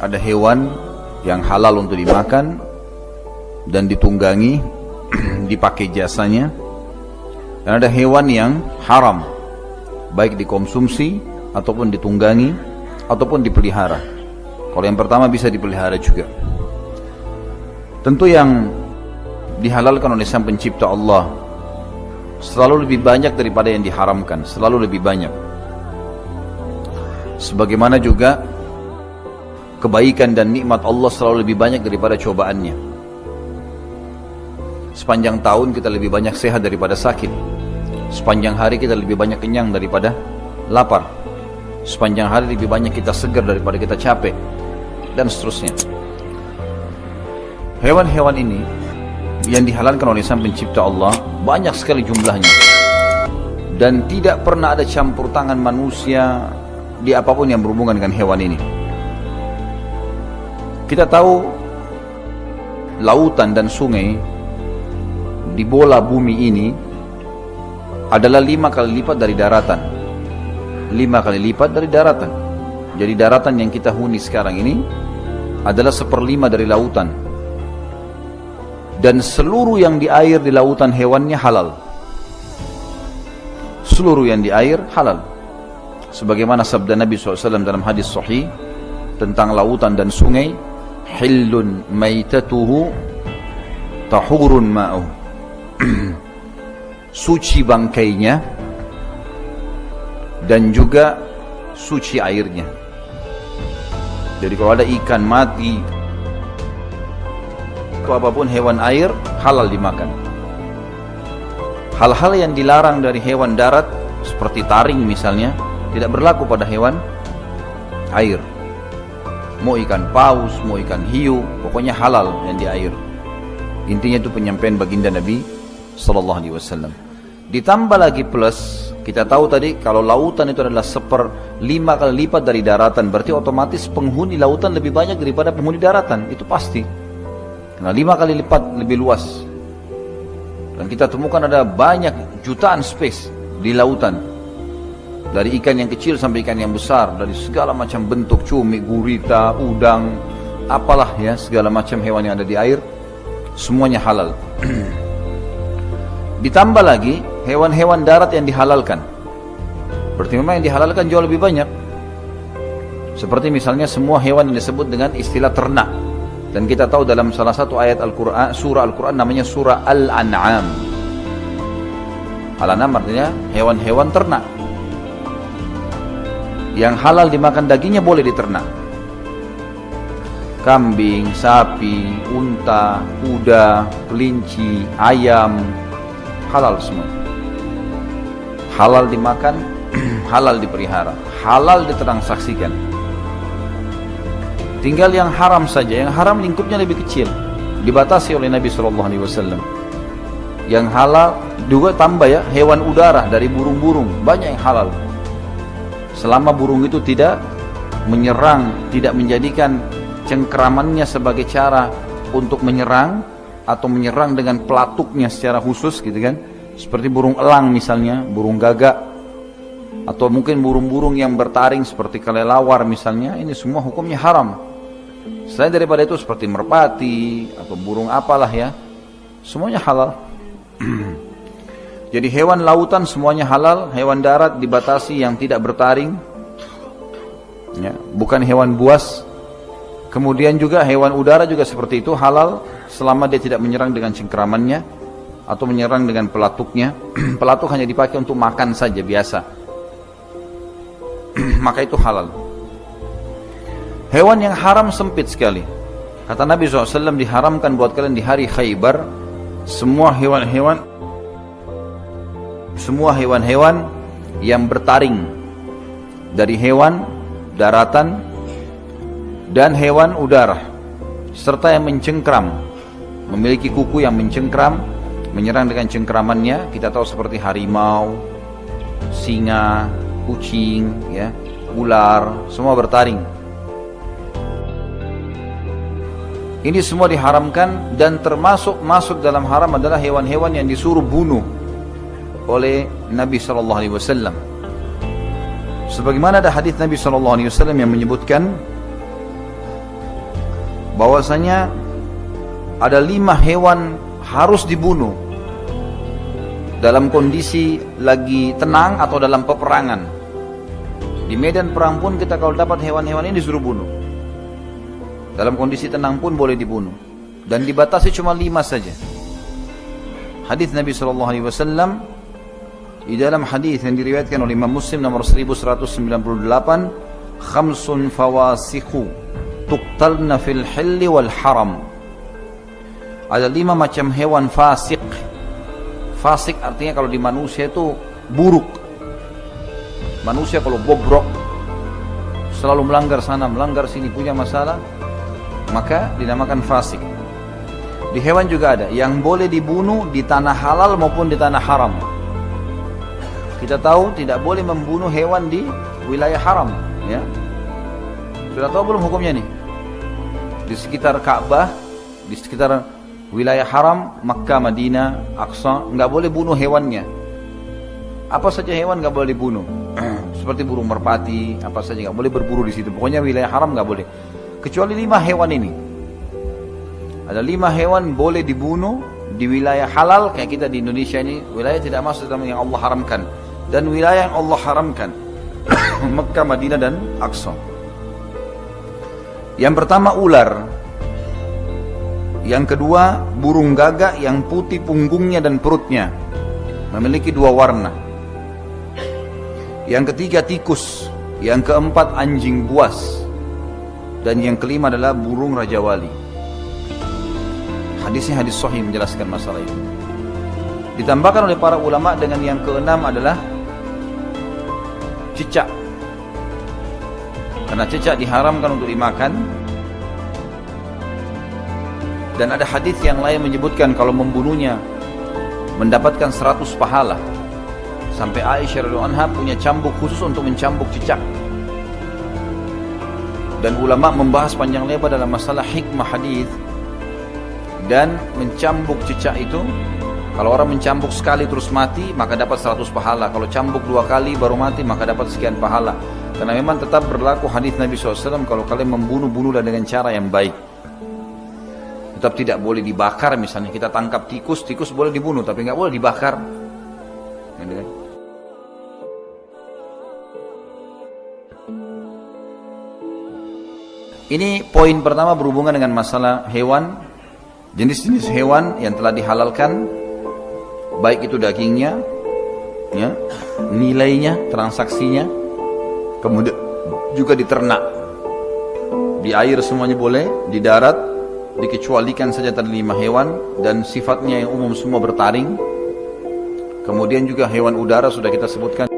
ada hewan yang halal untuk dimakan dan ditunggangi, dipakai jasanya, dan ada hewan yang haram, baik dikonsumsi ataupun ditunggangi ataupun dipelihara. Kalau yang pertama bisa dipelihara juga. Tentu yang dihalalkan oleh Sang Pencipta Allah selalu lebih banyak daripada yang diharamkan, selalu lebih banyak. Sebagaimana juga kebaikan dan nikmat Allah selalu lebih banyak daripada cobaannya. Sepanjang tahun kita lebih banyak sehat daripada sakit. Sepanjang hari kita lebih banyak kenyang daripada lapar. Sepanjang hari lebih banyak kita segar daripada kita capek, dan seterusnya. Hewan-hewan ini yang dihalalkan oleh Sang Pencipta Allah banyak sekali jumlahnya, dan tidak pernah ada campur tangan manusia di apapun yang berhubungan dengan hewan ini. Kita tahu lautan dan sungai di bola bumi ini adalah 5 kali lipat dari daratan. 5 kali lipat dari daratan. Jadi daratan yang kita huni sekarang ini adalah 1/5 dari lautan. Dan seluruh yang di air di lautan hewannya halal. Seluruh yang di air halal. Sebagaimana sabda Nabi SAW dalam hadis sahih tentang lautan dan sungai, hillun maitatuhu tahurun ma'uh. Suci bangkainya dan juga suci airnya. Jadi kalau ada ikan mati atau apapun hewan air, halal dimakan. Hal-hal yang dilarang dari hewan darat seperti taring misalnya tidak berlaku pada hewan air. Mau ikan paus, mau ikan hiu, pokoknya halal yang di air. Intinya itu penyampaian baginda Nabi sallallahu alaihi wasallam. Ditambah lagi plus, kita tahu tadi kalau lautan itu adalah 1/5 kali lipat dari daratan, berarti otomatis penghuni lautan lebih banyak daripada penghuni daratan, itu pasti. Karena 5 kali lipat lebih luas. Dan kita temukan ada banyak jutaan space di lautan. Dari ikan yang kecil sampai ikan yang besar, dari segala macam bentuk, cumi, gurita, udang, apalah ya, segala macam hewan yang ada di air, semuanya halal. Ditambah lagi hewan-hewan darat yang dihalalkan. Berarti memang yang dihalalkan jauh lebih banyak. Seperti misalnya semua hewan yang disebut dengan istilah ternak. Dan kita tahu dalam salah satu ayat Al-Quran, surah Al-Quran namanya surah Al-An'am. Al-An'am artinya hewan-hewan ternak. Yang halal dimakan dagingnya boleh diternak. Kambing, sapi, unta, kuda, kelinci, ayam, halal semua. Halal dimakan, halal dipelihara, halal ditransaksikan. Tinggal yang haram saja, yang haram lingkupnya lebih kecil, dibatasi oleh Nabi SAW. Yang halal juga tambah ya, hewan udara dari burung-burung, banyak yang halal. Selama burung itu tidak menyerang, tidak menjadikan cengkeramannya sebagai cara untuk menyerang, atau menyerang dengan pelatuknya secara khusus gitu kan. Seperti burung elang misalnya, burung gagak, atau mungkin burung-burung yang bertaring seperti kelelawar misalnya, ini semua hukumnya haram. Selain daripada itu seperti merpati atau burung apalah ya, semuanya halal. Jadi hewan lautan semuanya halal, hewan darat dibatasi yang tidak bertaring ya, bukan hewan buas. Kemudian juga hewan udara juga seperti itu halal selama dia tidak menyerang dengan cengkeramannya atau menyerang dengan pelatuknya. Pelatuk hanya dipakai untuk makan saja biasa. Maka itu halal. Hewan yang haram sempit sekali. Kata Nabi SAW, diharamkan buat kalian di hari Khaybar semua hewan-hewan yang bertaring, dari hewan daratan dan hewan udara, serta yang mencengkram, memiliki kuku yang mencengkram, menyerang dengan cengkramannya. Kita tahu seperti harimau, singa, kucing, ya, ular, semua bertaring. Ini semua diharamkan, dan termasuk masuk dalam haram adalah hewan-hewan yang disuruh bunuh oleh Nabi SAW. Sebagaimana ada hadis Nabi SAW yang menyebutkan bahwasanya ada 5 hewan harus dibunuh dalam kondisi lagi tenang atau dalam peperangan. Di medan perang pun kita kalau dapat hewan-hewan ini disuruh bunuh. Dalam kondisi tenang pun boleh dibunuh. Dan dibatasi cuma 5 saja. Hadis Nabi SAW di dalam hadis yang diriwayatkan oleh Imam Muslim nomor 1198, khamsun fawasikhu tuqtalna fil hilli wal haram. Ada 5 macam hewan fasik. Fasik artinya kalau di manusia itu buruk. Manusia kalau bobrok, selalu melanggar sana, melanggar sini, punya masalah, maka dinamakan fasik. Di hewan juga ada yang boleh dibunuh di tanah halal maupun di tanah haram. Kita tahu tidak boleh membunuh hewan di wilayah haram, ya. Sudah tahu belum hukumnya nih? Di sekitar Ka'bah, di sekitar wilayah haram, Makkah, Madinah, Aqsa, nggak boleh bunuh hewannya. Apa saja hewan nggak boleh dibunuh. Seperti burung merpati, apa saja nggak boleh berburu di situ. Pokoknya wilayah haram nggak boleh. Kecuali 5 hewan ini. Ada 5 hewan boleh dibunuh di wilayah halal, kayak kita di Indonesia ini, wilayah tidak masuk dalam yang Allah haramkan. Dan wilayah yang Allah haramkan, Mekah, Madinah, dan Aqsa. Yang pertama ular. Yang kedua burung gagak yang putih punggungnya dan perutnya, memiliki 2 warna. Yang ketiga tikus. Yang keempat anjing buas. Dan yang kelima adalah burung Raja Wali. Hadisnya hadis sahih menjelaskan masalah itu. Ditambahkan oleh para ulama dengan yang keenam adalah cicak. Karena cicak diharamkan untuk dimakan. Dan ada hadis yang lain menyebutkan kalau membunuhnya mendapatkan 100 pahala. Sampai Aisyah radhiyallahu anha punya cambuk khusus untuk mencambuk cicak. Dan ulama membahas panjang lebar dalam masalah hikmah hadis. Dan mencambuk cicak itu, kalau orang mencambuk sekali terus mati, maka dapat 100 pahala. Kalau cambuk 2 kali baru mati, maka dapat sekian pahala. Karena memang tetap berlaku hadis Nabi SAW, kalau kalian membunuh, bunuhlah dengan cara yang baik. Tetap tidak boleh dibakar. Misalnya kita tangkap tikus, tikus boleh dibunuh, tapi nggak boleh dibakar. Ini poin pertama berhubungan dengan masalah hewan, jenis-jenis hewan yang telah dihalalkan, baik itu dagingnya, ya, nilainya, transaksinya, kemudian juga di ternak, di air semuanya boleh, di darat dikecualikan saja tadi 5 hewan, dan sifatnya yang umum semua bertaring. Kemudian juga hewan udara sudah kita sebutkan.